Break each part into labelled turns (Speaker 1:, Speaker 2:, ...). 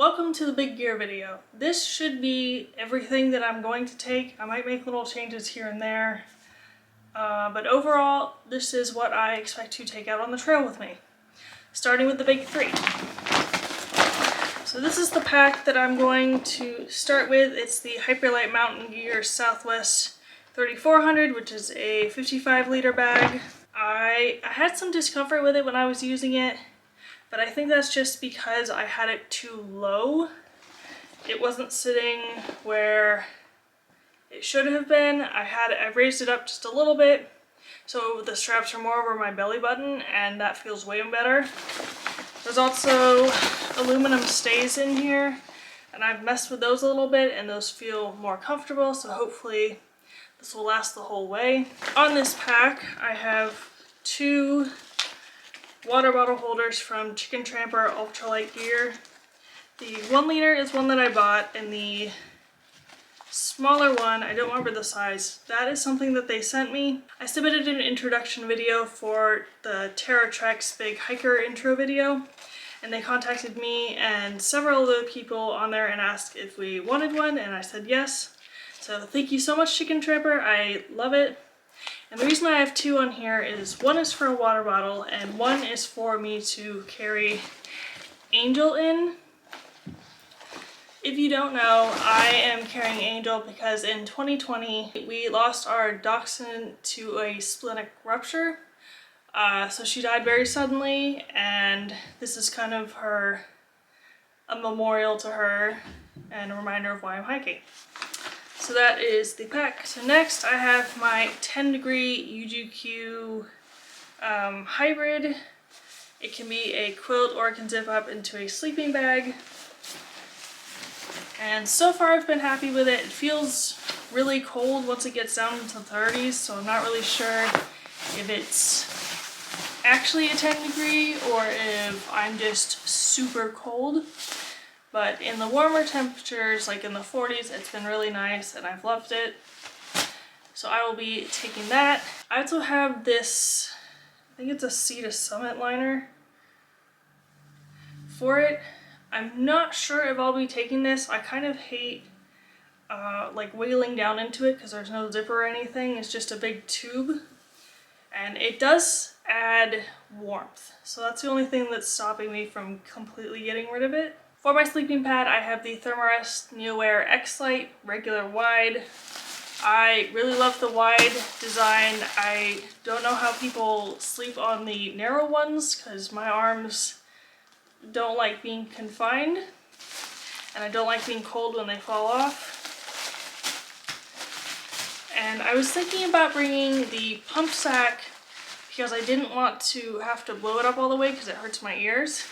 Speaker 1: Welcome to the big gear video. This should be everything that I'm going to take. I might make little changes here and there, but overall this is what I expect to take out on the trail with me. Starting with the big three. So this is the pack that I'm going to start with. It's the Hyperlight Mountain Gear Southwest 3400, which is a 55-liter bag. I had some discomfort with it when I was using it, but I think that's just because I had it too low. It wasn't sitting where it should have been. I raised it up just a little bit, so the straps are more over my belly button, and that feels way better. There's also aluminum stays in here, and I've messed with those a little bit, and those feel more comfortable, so hopefully this will last the whole way. On this pack, I have two water bottle holders from Chicken Tramper Ultralight Gear. The 1 liter is one that I bought, and the smaller one, I don't remember the size, that is something that they sent me. I submitted an introduction video for the TerraTrek's big hiker intro video, and they contacted me and several other people on there and asked if we wanted one, and I said yes. So thank you so much, Chicken Tramper. I love it. And the reason I have two on here is one is for a water bottle and one is for me to carry Angel in. If you don't know, I am carrying Angel because in 2020 we lost our dachshund to a splenic rupture. So she died very suddenly, and this is kind of a memorial to her and a reminder of why I'm hiking. So that is the pack. So next I have my 10-degree UGQ hybrid. It can be a quilt or it can zip up into a sleeping bag. And so far I've been happy with it. It feels really cold once it gets down into the 30s, so I'm not really sure if it's actually a 10 degree or if I'm just super cold. But in the warmer temperatures, like in the 40s, it's been really nice and I've loved it. So I will be taking that. I also have this, I think it's a Sea to Summit liner for it. I'm not sure if I'll be taking this. I kind of hate like wheeling down into it because there's no zipper or anything. It's just a big tube. And it does add warmth. So that's the only thing that's stopping me from completely getting rid of it. For my sleeping pad, I have the Thermarest NeoAir X-Lite regular wide. I really love the wide design. I don't know how people sleep on the narrow ones because my arms don't like being confined, and I don't like being cold when they fall off. And I was thinking about bringing the pump sack because I didn't want to have to blow it up all the way because it hurts my ears.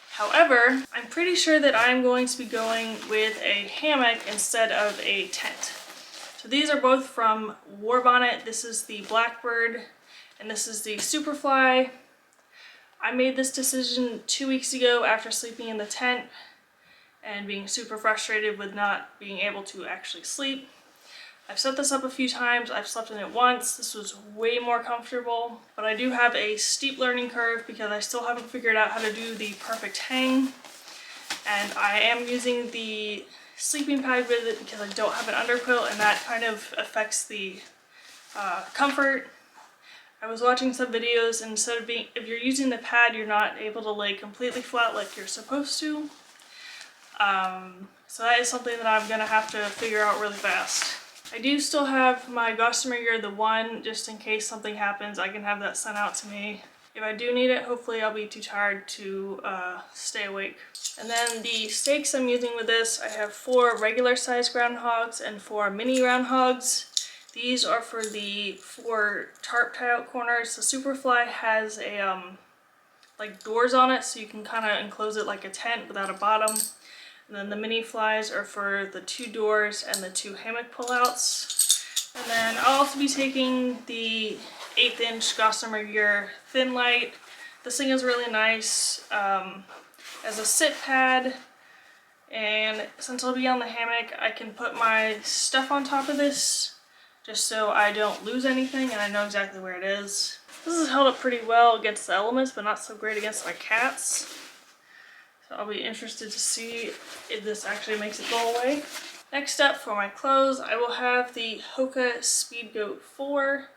Speaker 1: However, I'm pretty sure that I'm going to be going with a hammock instead of a tent. So these are both from Warbonnet. This is the Blackbird and this is the Superfly. I made this decision 2 weeks ago after sleeping in the tent and being super frustrated with not being able to actually sleep. I've set this up a few times. I've slept in it once. This was way more comfortable, but I do have a steep learning curve because I still haven't figured out how to do the perfect hang. And I am using the sleeping pad with it because I don't have an underquilt, and that kind of affects the comfort. I was watching some videos, and instead of if you're using the pad, you're not able to lay completely flat like you're supposed to. So that is something that I'm gonna have to figure out really fast. I do still have my Gossamer Gear, the 1, just in case something happens. I can have that sent out to me. If I do need it, hopefully I'll be too tired to stay awake. And then the stakes I'm using with this, I have 4 regular size groundhogs and 4 mini groundhogs. These are for the 4 tarp tie-out corners. The Superfly has a like doors on it, so you can kind of enclose it like a tent without a bottom. And then the mini flies are for the 2 doors and the 2 hammock pullouts. And then I'll also be taking the 1/8 inch Gossamer Gear Thin Light. This thing is really nice as a sit pad. And since I'll be on the hammock, I can put my stuff on top of this just so I don't lose anything and I know exactly where it is. This has held up pretty well against the elements, but not so great against my cats. So I'll be interested to see if this actually makes it go away. Next up for my clothes, I will have the Hoka Speed Goat 4.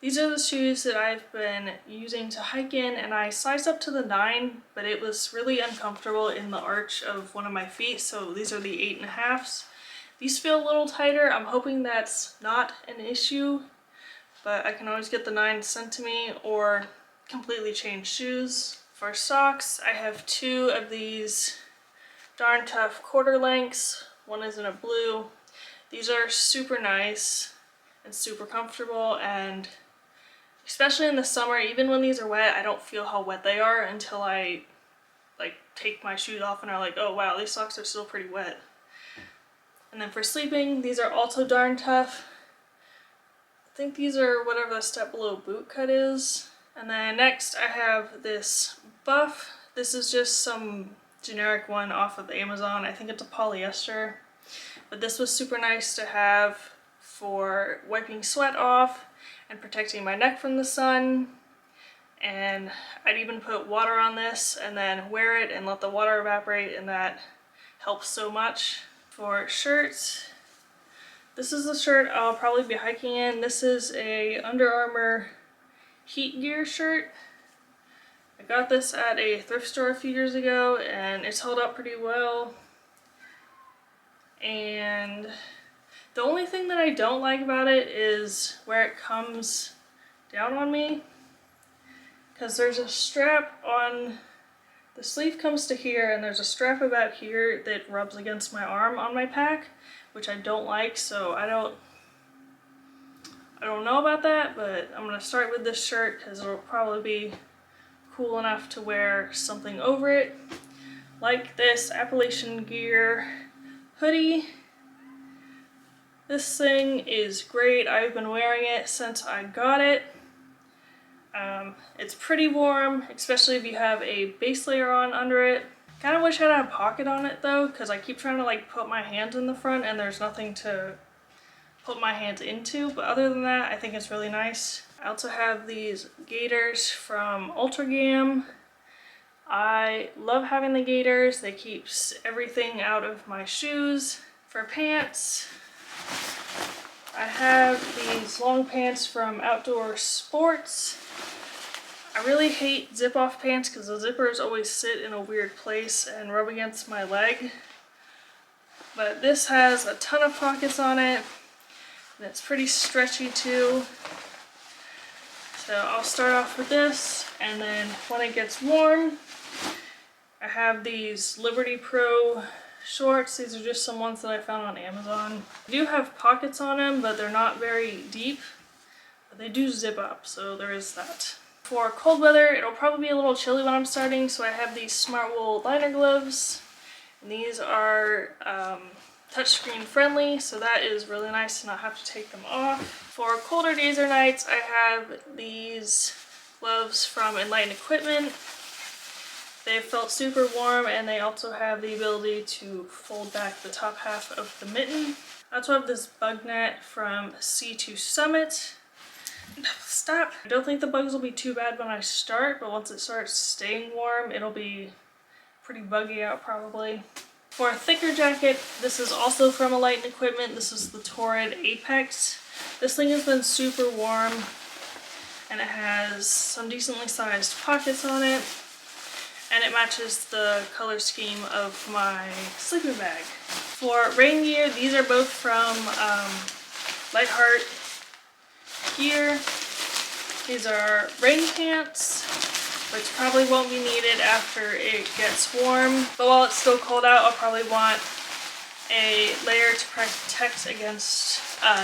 Speaker 1: These are the shoes that I've been using to hike in, and I sized up to the 9, but it was really uncomfortable in the arch of one of my feet, so these are the 8.5s. These feel a little tighter. I'm hoping that's not an issue, but I can always get the 9 sent to me or completely change shoes. For socks, I have 2 of these Darn Tough quarter lengths. One is in a blue. These are super nice and super comfortable, and especially in the summer, even when these are wet, I don't feel how wet they are until I take my shoes off and are like, oh wow, these socks are still pretty wet. And then for sleeping, these are also Darn Tough. I think these are whatever the step below boot cut is. And then next I have this buff. This is just some generic one off of Amazon. I think it's a polyester. But this was super nice to have for wiping sweat off and protecting my neck from the sun. And I'd even put water on this and then wear it and let the water evaporate, and that helps so much. For shirts, this is the shirt I'll probably be hiking in. This is a Under Armour Heat Gear shirt. I got this at a thrift store a few years ago and it's held up pretty well. And the only thing that I don't like about it is where it comes down on me, because there's a strap on the sleeve comes to here, and there's a strap about here that rubs against my arm on my pack, which I don't like, so I don't know about that, but I'm gonna start with this shirt because it'll probably be cool enough to wear something over it, like this Appalachian Gear hoodie. This thing is great. I've been wearing it since I got it. It's pretty warm, especially if you have a base layer on under it. Kind of wish I had a pocket on it though, because I keep trying to put my hands in the front and there's nothing to put my hands into, but other than that, I think it's really nice. I also have these gaiters from Ultragam. I love having the gaiters. They keep everything out of my shoes. For pants, I have these long pants from Outdoor Sports. I really hate zip-off pants because the zippers always sit in a weird place and rub against my leg. But this has a ton of pockets on it, and it's pretty stretchy too. So I'll start off with this, and then when it gets warm, I have these Liberty Pro shorts. These are just some ones that I found on Amazon. They do have pockets on them, but they're not very deep. But they do zip up, so there is that. For cold weather, it'll probably be a little chilly when I'm starting, so I have these Smart Wool liner gloves. And these are touchscreen friendly, so that is really nice to not have to take them off. For colder days or nights, I have these gloves from Enlightened Equipment. They felt super warm, and they also have the ability to fold back the top half of the mitten. I also have this bug net from C2 Summit. Stop! I don't think the bugs will be too bad when I start, but once it starts staying warm, it'll be pretty buggy out probably. For a thicker jacket, this is also from Enlightened Equipment. This is the Torrid Apex. This thing has been super warm, and it has some decently sized pockets on it. And it matches the color scheme of my sleeping bag. For rain gear, these are both from Lightheart Gear. These are rain pants, which probably won't be needed after it gets warm. But while it's still cold out, I'll probably want a layer to protect against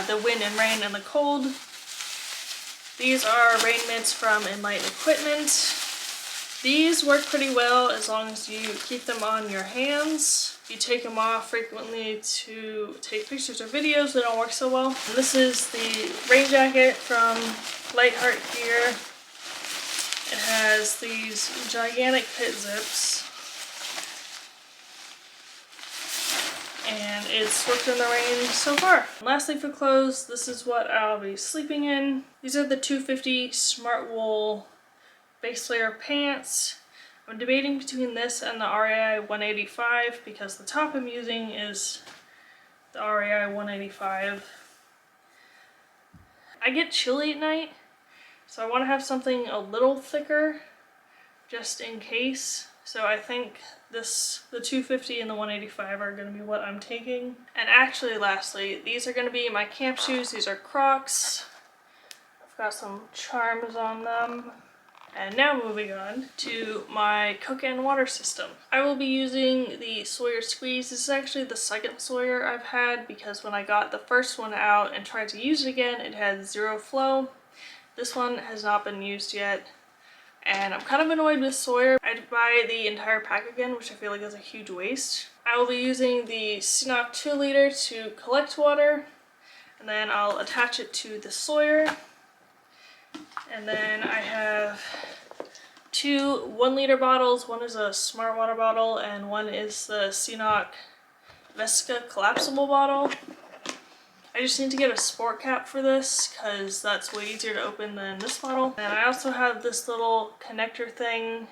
Speaker 1: the wind and rain and the cold. These are rain mitts from Enlightened Equipment. These work pretty well as long as you keep them on your hands. If you take them off frequently to take pictures or videos, they don't work so well. And this is the rain jacket from Lightheart Gear. It has these gigantic pit zips. And it's worked in the rain so far. And lastly for clothes, this is what I'll be sleeping in. These are the 250 Smart Wool base layer pants. I'm debating between this and the REI 185 because the top I'm using is the REI 185. I get chilly at night, so I want to have something a little thicker just in case. So I think the 250 and the 185 are going to be what I'm taking. And actually, lastly, these are going to be my camp shoes. These are Crocs. I've got some charms on them. And now moving on to my Coke and water system. I will be using the Sawyer Squeeze. This is actually the second Sawyer I've had because when I got the first one out and tried to use it again, it had zero flow. This one has not been used yet. And I'm kind of annoyed with Sawyer. I'd buy the entire pack again, which I feel like is a huge waste. I will be using the Sinnock 2 liter to collect water, and then I'll attach it to the Sawyer. And then I have two 1 liter bottles. One is a smart water bottle, and one is the Sinnock Vesca collapsible bottle. I just need to get a sport cap for this because that's way easier to open than this bottle. And I also have this little connector thing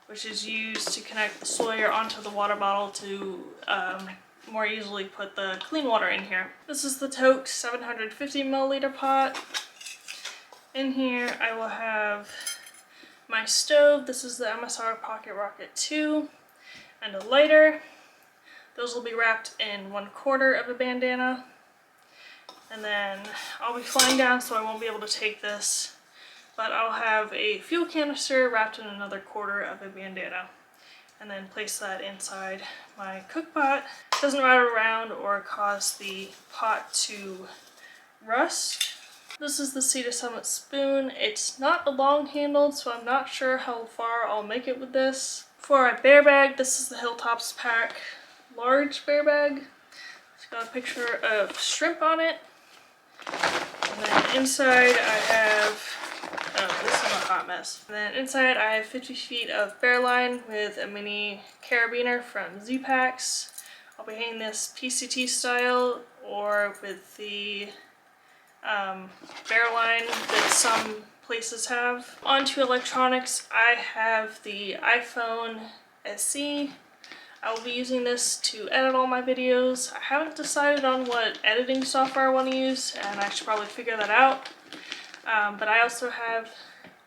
Speaker 1: which is used to connect the Sawyer onto the water bottle to more easily put the clean water in here. This is the Toke 750 milliliter pot. In here I will have my stove. This is the MSR Pocket Rocket 2 and a lighter. Those will be wrapped in 1/4 of a bandana. And then I'll be flying down so I won't be able to take this, but I'll have a fuel canister wrapped in another 1/4 of a bandana and then place that inside my cook pot. It doesn't rattle around or cause the pot to rust. This is the Cedar Summit spoon. It's not a long handled, so I'm not sure how far I'll make it with this. For my bear bag, this is the Hilltops Pack large bear bag. It's got a picture of shrimp on it. And then inside I have, oh, this is a hot mess. And then inside I have 50 feet of bear line with a mini carabiner from Z-Packs. I'll be hanging this PCT style or with the bear line that some places have. Onto electronics, I have the iPhone SE. I will be using this to edit all my videos. I haven't decided on what editing software I want to use, and I should probably figure that out. But I also have,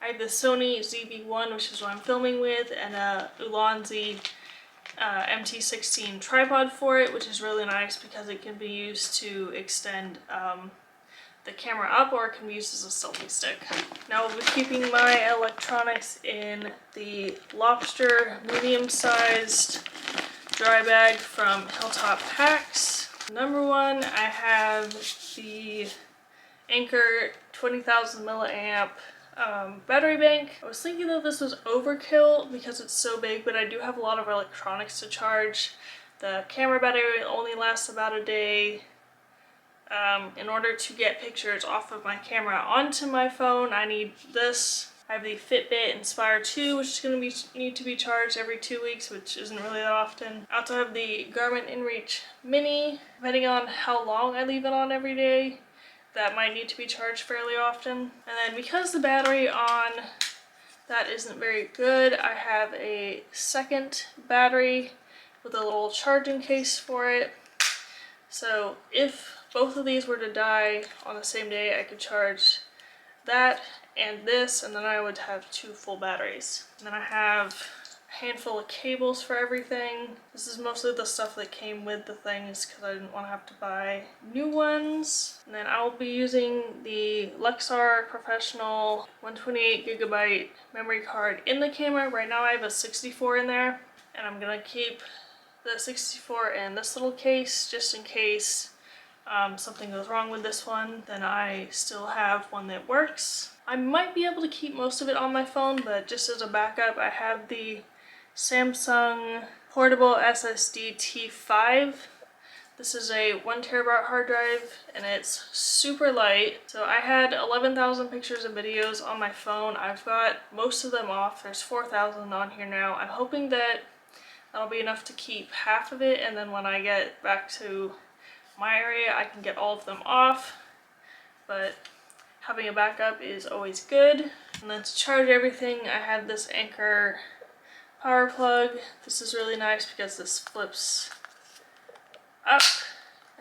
Speaker 1: the Sony ZV-1, which is what I'm filming with, and a Ulanzi MT16 tripod for it, which is really nice because it can be used to extend the camera up, or it can be used as a selfie stick. Now I'll be keeping my electronics in the lobster medium-sized dry bag from Hilltop Packs. Number 1, I have the Anker 20,000 milliamp battery bank. I was thinking that this was overkill because it's so big, but I do have a lot of electronics to charge. The camera battery only lasts about a day. In order to get pictures off of my camera onto my phone, I need this. I have the Fitbit Inspire 2, which is going to need to be charged every 2 weeks, which isn't really that often. I also have the Garmin InReach Mini. Depending on how long I leave it on every day, that might need to be charged fairly often. And then because the battery on that isn't very good, I have a second battery with a little charging case for it. So if both of these were to die on the same day, I could charge that and this, and then I would have 2 full batteries. And then I have a handful of cables for everything. This is mostly the stuff that came with the things because I didn't want to have to buy new ones. And then I will be using the Lexar Professional 128GB memory card in the camera. Right now I have a 64 in there, and I'm gonna keep the 64 in this little case just in case something goes wrong with this one. Then I still have one that works. I might be able to keep most of it on my phone, but just as a backup, I have the Samsung Portable SSD T5. This is a 1TB hard drive, and it's super light. So I had 11,000 pictures and videos on my phone. I've got most of them off. There's 4,000 on here now. I'm hoping that that'll be enough to keep half of it, and then when I get back to my area, I can get all of them off. But having a backup is always good. And then to charge everything, I have this Anker power plug. This is really nice because this flips up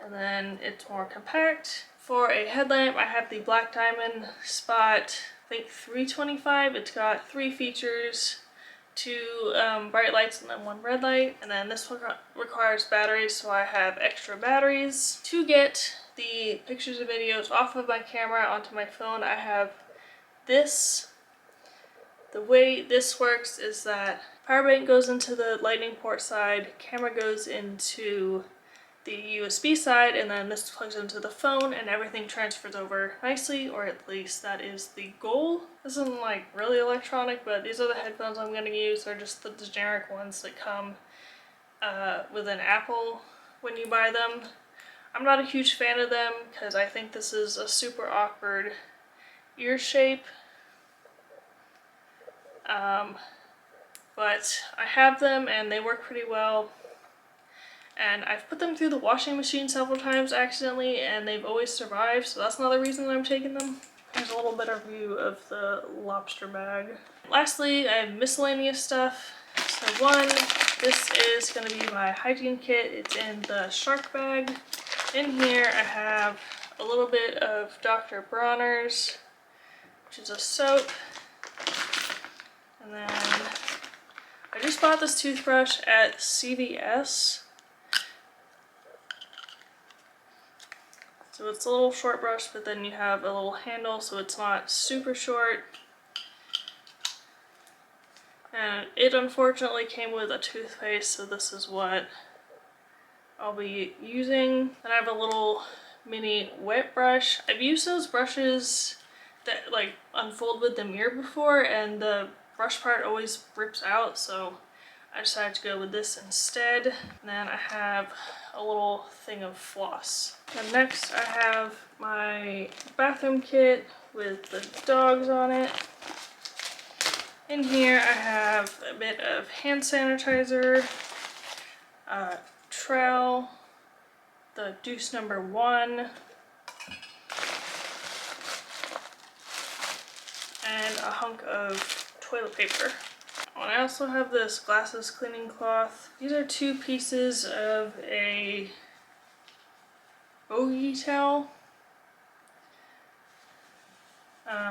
Speaker 1: and then it's more compact. For a headlamp, I have the Black Diamond Spot, I think 325. It's got 3 features, 2 bright lights and then 1 red light. And then this one requires batteries, so I have extra batteries. To get the pictures and videos off of my camera onto my phone, I have this. The way this works is that power bank goes into the lightning port side, camera goes into the USB side, and then this plugs into the phone and everything transfers over nicely, or at least that is the goal. This isn't like really electronic, but these are the headphones I'm going to use. They're just the generic ones that come with an Apple when you buy them. I'm not a huge fan of them because I think this is a super awkward ear shape. But I have them and they work pretty well. And I've put them through the washing machine several times accidentally and they've always survived, so that's another reason that I'm taking them. Here's a little better view of the lobster bag. Lastly, I have miscellaneous stuff. So one, this is going to be my hygiene kit. It's in the shark bag. In here I have a little bit of Dr. Bronner's, which is a soap. And then I just bought this toothbrush at CVS. So it's a little short brush, but then you have a little handle so it's not super short. And it unfortunately came with a toothpaste, so this is what I'll be using. Then I have a little mini wet brush. I've used those brushes that like unfold with the mirror before, and the brush part always rips out, so I decided to go with this instead. And then I have a little thing of floss. And next I have my bathroom kit with the dogs on it. In here I have a bit of hand sanitizer, trowel, the Deuce number 1, and a hunk of toilet paper. And I also have this glasses cleaning cloth. These are 2 pieces of a bogey towel.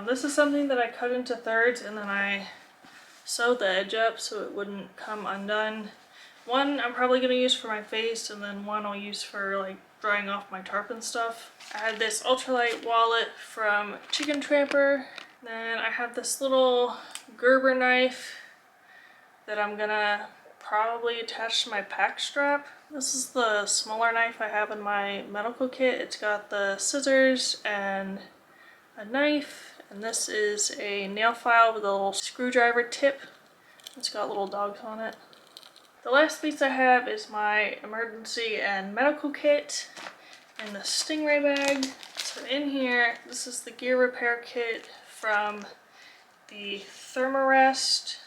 Speaker 1: This is something that I cut into thirds and then I sewed the edge up so it wouldn't come undone. One I'm probably going to use for my face, and then one I'll use for like drying off my tarpon stuff. I had this ultralight wallet from Chicken Tramper. Then I have this little Gerber knife that I'm gonna probably attach to my pack strap. This is the smaller knife I have in my medical kit. It's got the scissors and a knife, and this is a nail file with a little screwdriver tip. It's got little dogs on it. The last piece I have is my emergency and medical kit in the Stingray bag. So in here, this is the gear repair kit from the Thermarest.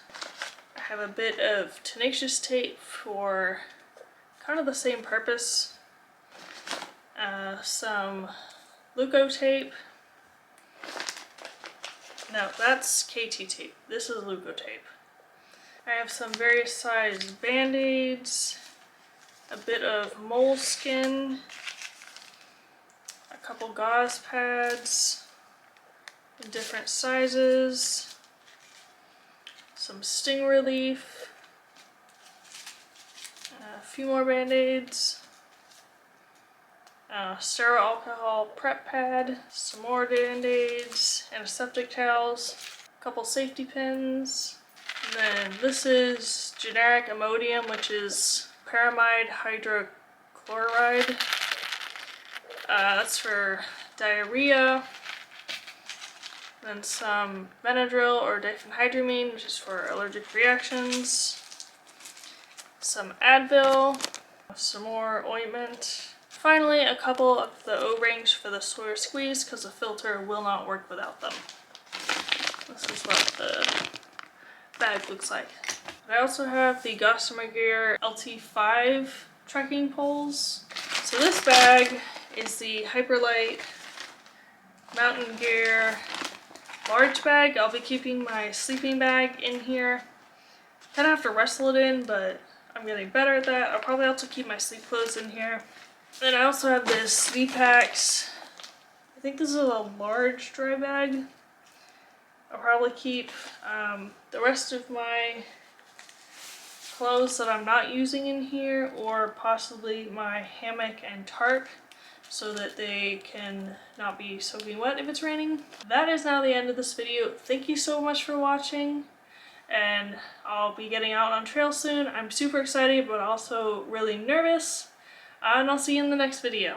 Speaker 1: I have a bit of tenacious tape for kind of the same purpose. Some Leuko tape. No, that's KT tape. This is Leuko tape. I have some various size band-aids, a bit of moleskin, a couple gauze pads in different sizes, some sting relief, a few more band-aids, sterile alcohol prep pad, some more band-aids, antiseptic towels, a couple safety pins. And then this is generic Imodium, which is paramide hydrochloride. That's for diarrhea. Then some Benadryl or diphenhydramine, which is for allergic reactions. Some Advil, some more ointment. Finally, a couple of the O-rings for the Sawyer Squeeze, because the filter will not work without them. This is what the bag looks like. I also have the Gossamer Gear LT5 trekking poles. So this bag is the Hyperlight Mountain Gear large bag. I'll be keeping my sleeping bag in here. Kind of have to wrestle it in, but I'm getting better at that. I'll probably also keep my sleep clothes in here. Then I also have this V-Packs. I think this is a large dry bag. I'll probably keep the rest of my clothes that I'm not using in here, or possibly my hammock and tarp, so that they can not be soaking wet if it's raining. That is now the end of this video. Thank you so much for watching, and I'll be getting out on trail soon. I'm super excited, but also really nervous, and I'll see you in the next video.